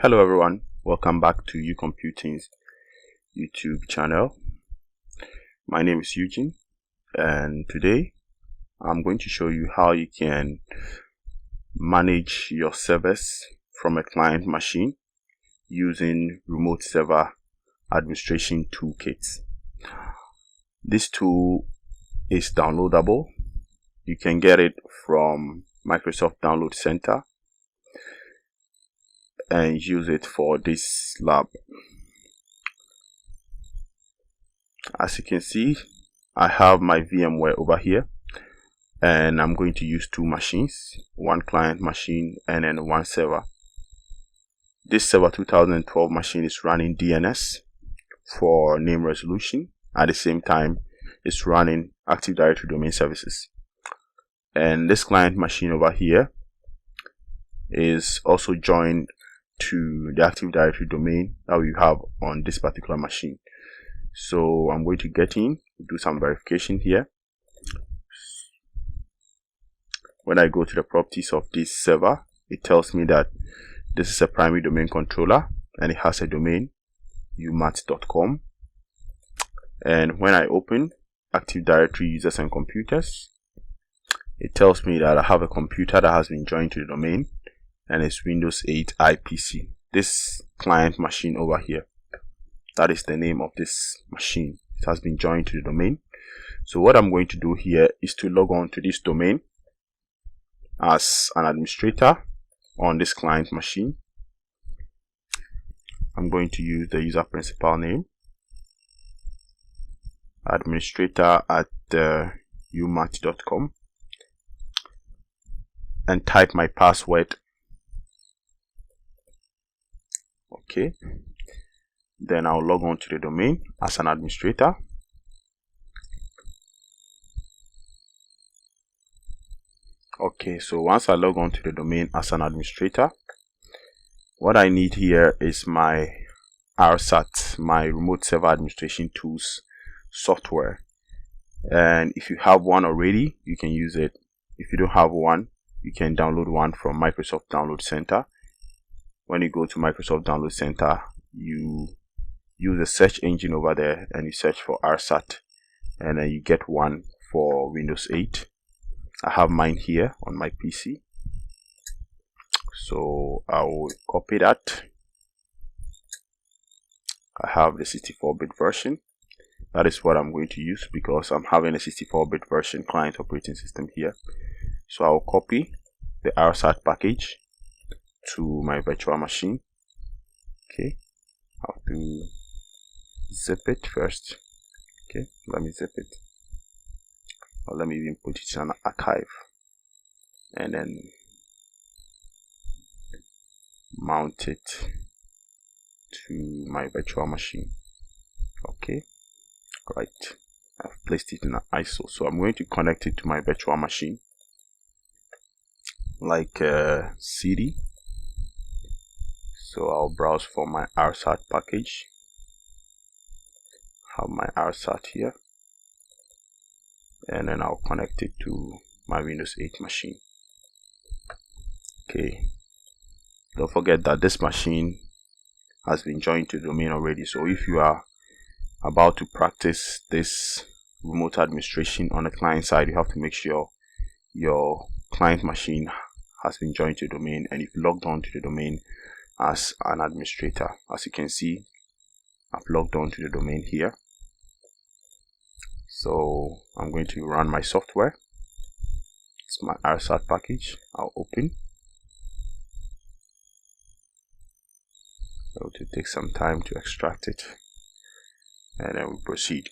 Hello everyone, welcome back to Ucomputing's YouTube channel. My name is Eugene and today I'm going to show you how you can manage your servers from a client machine using remote server administration toolkits. This tool is downloadable. You can get it from Microsoft Download Center and use it for this lab. As you can see, I have my VMware over here and I'm going to use two machines, one client machine and then one server. This server 2012 machine is running DNS for name resolution. At the same time, it's running Active Directory domain services. And this client machine over here is also joined to the Active Directory domain that we have on this particular machine. So I'm going to get in, do some verification here. When I go to the properties of this server, it tells me that this is a primary domain controller and it has a domain umat.com. And when I open Active Directory users and computers, it tells me that I have a computer that has been joined to the domain and it's Windows 8 IPC. This client machine over here, that is the name of this machine. It has been joined to the domain. So what I'm going to do here is to log on to this domain as an administrator on this client machine. I'm going to use the user principal name, administrator at umat.com, and type my password. Okay, then I'll log on to the domain as an administrator. Okay, so once I log on to the domain as an administrator, what I need here is my RSAT, my remote server administration tools software. And if you have one already, you can use it. If you don't have one, you can download one from Microsoft Download Center. When you go to Microsoft Download Center, you use the search engine over there and you search for RSAT, and then you get one for Windows 8. I have mine here on my PC, so I will copy that. I have the 64-bit version. That is what I'm going to use because I'm having a 64-bit version client operating system here. So I will copy the RSAT package to my virtual machine. Okay, I have to zip it first. Okay, let me zip it, or let me even put it in an archive and then mount it to my virtual machine. Okay, right, I've placed it in an ISO, so I'm going to connect it to my virtual machine like CD. So I'll browse for my RSAT package. Have my RSAT here, and then I'll connect it to my Windows 8 machine. Okay, don't forget that this machine has been joined to the domain already. So if you are about to practice this remote administration on the client side, you have to make sure your client machine has been joined to the domain and you've logged on to the domain as an administrator. As you can see, I've logged on to the domain here. So I'm going to run my software. It's my RSAT package. I'll open. It will take some time to extract it, and then we proceed.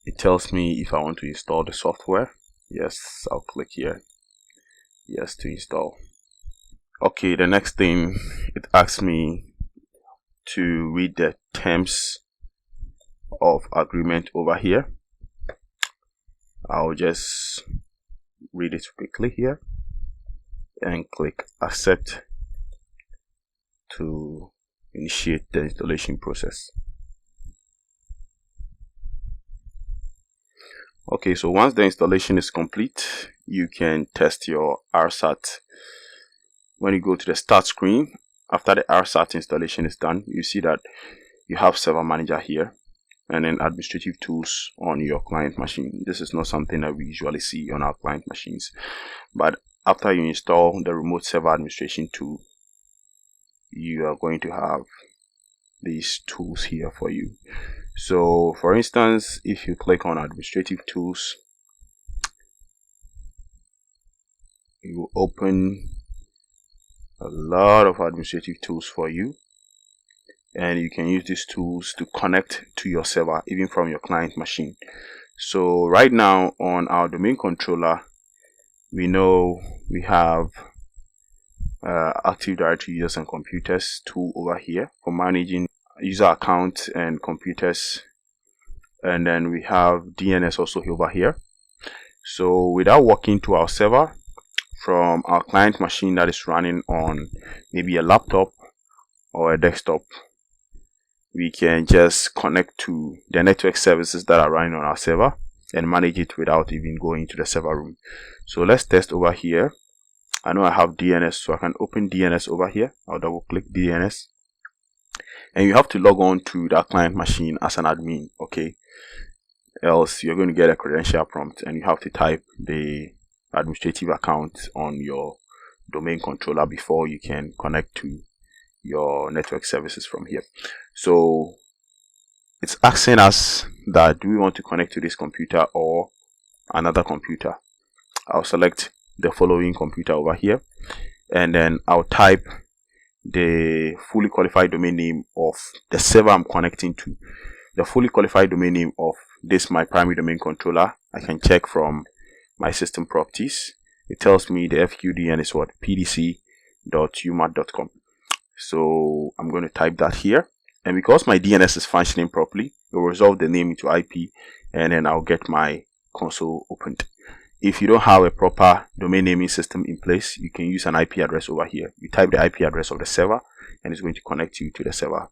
It tells me if I want to install the software. Yes, I'll click here. Yes, to install. Okay, the next thing, it asks me to read the terms of agreement over here. I'll just read it quickly here and click accept to initiate the installation process. Okay, so once the installation is complete, you can test your RSAT. When you go to the start screen, after the RSAT installation is done, you see that you have Server Manager here and then administrative tools on your client machine. This is not something that we usually see on our client machines, but after you install the remote server administration tool, you are going to have these tools here for you. So for instance, if you click on administrative tools, it will open a lot of administrative tools for you, and you can use these tools to connect to your server even from your client machine. So right now on our domain controller, we know we have Active Directory users and computers tool over here for managing user accounts and computers, and then we have DNS also over here. So without walking to our server from our client machine that is running on maybe a laptop or a desktop, we can just connect to the network services that are running on our server and manage it without even going to the server room. So let's test over here. I know I have DNS, so I can open DNS over here. I'll double click DNS, and you have to log on to that client machine as an admin, okay? Else you're going to get a credential prompt and you have to type the administrative account on your domain controller before you can connect to your network services from here. So it's asking us that do we want to connect to this computer or another computer. I'll select the following computer over here, and then I'll type the fully qualified domain name of the server I'm connecting to. The fully qualified domain name of this my primary domain controller, I can check from my system properties. It tells me the FQDN is what? pdc.umat.com. So I'm going to type that here, and because my DNS is functioning properly, it will resolve the name into IP, and then I'll get my console opened. If you don't have a proper domain naming system in place, you can use an IP address over here. You type the IP address of the server and it's going to connect you to the server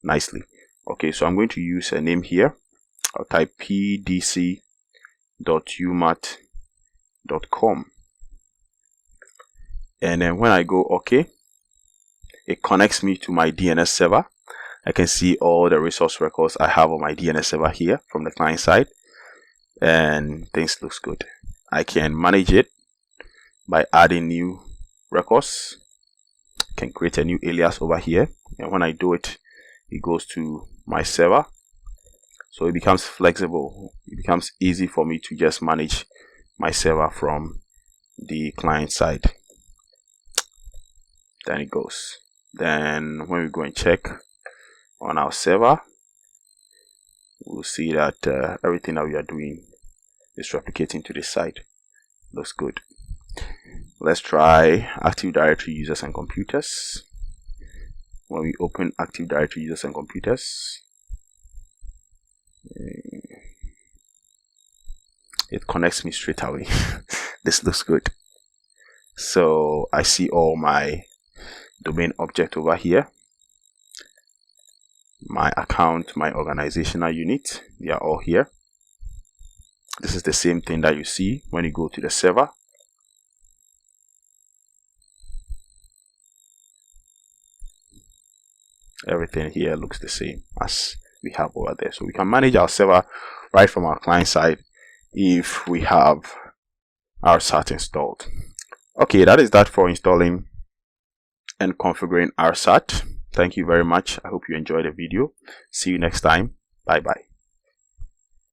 nicely. Okay, so I'm going to use a name here. I'll type pdc.umat.com, and then when I go OK, it connects me to my DNS server. I can see all the resource records I have on my DNS server here from the client side, and things looks good. I can manage it by adding new records. I can create a new alias over here, and when I do it, it goes to my server. So it becomes flexible. It becomes easy for me to just manage my server from the client side. Then it goes. Then when we go and check on our server, we'll see that everything that we are doing is replicating to this side. Looks good. Let's try Active Directory users and computers. When we open Active Directory users and computers, it connects me straight away. This looks good. So I see all my domain object over here, my account, my organizational unit, they are all here. This is the same thing that you see when you go to the server. Everything here looks the same as we have over there. So we can manage our server right from our client side if we have RSAT installed. Okay, that is that for installing and configuring RSAT. Thank you very much. I hope you enjoyed the video. See you next time. Bye bye.